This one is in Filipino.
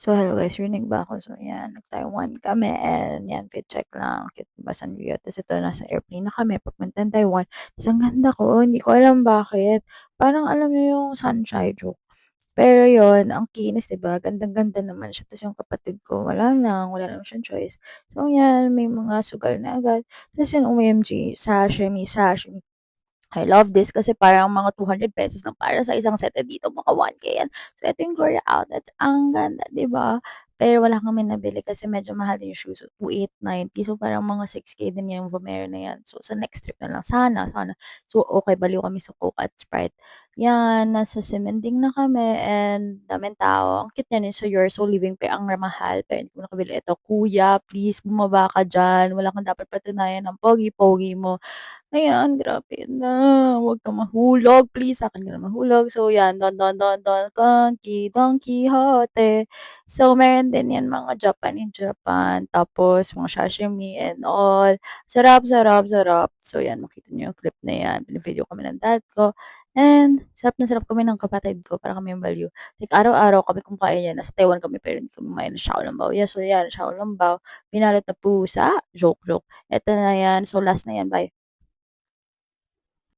So, hello guys, rinig ba ako? So, yan, nag-Taiwan kami and yan, fit check lang, cute ba San Rio. Tapos ito, nasa airplane na kami, papuntang Taiwan. Tapos ang ganda ko, hindi ko alam bakit. Parang alam niyo yung sunshine joke. Pero yon ang kinis, 'di ba? Gandang-ganda naman siya. Tapos yung kapatid ko, wala lang siyang choice. So, yan, may mga sugal na agad. Tapos yung OMG, sashimi. I love this kasi parang mga ₱200 lang para sa isang set, eh, dito mga 1K yan. So, ito yung Gloria Outlets, ang ganda, 'di ba? Pero wala kami nabili kasi medyo mahal din yung shoes, so 2,890. So, parang mga 6K din yung Vomero na yan. So, sa next trip na lang, sana. So, okay, baliw kami sa Coke at Sprite. Yan, nasa Simending na kami and daming tao. Ang cute niyan, eh, so you're so living pa ang mahal pero hindi ko nakabili. Ito, kuya, please bumaba ka diyan. Wala kang dapat patunayan ng pogi-pogi mo. Ayan, grabe na, huwag kang mahulog, please sa'kin ka na mahulog. So 'yan, Don Don Quixote. So meron din 'yan mga Japan in Japan, tapos mga sashimi and all. Sarap. So 'yan, makita niyo yung clip na 'yan, bini-video kami ng dad ko and sarap na sarap kami ng kapatid ko, para kaming baliw. Like araw-araw kami kumakain yan, nasa Taiwan kami pero hindi kami kumain ng Xiaolongbao. Yes, so 'yan, Xiaolongbao, pinalot na pusa, joke. Eto na 'yan, so last na 'yan, bye.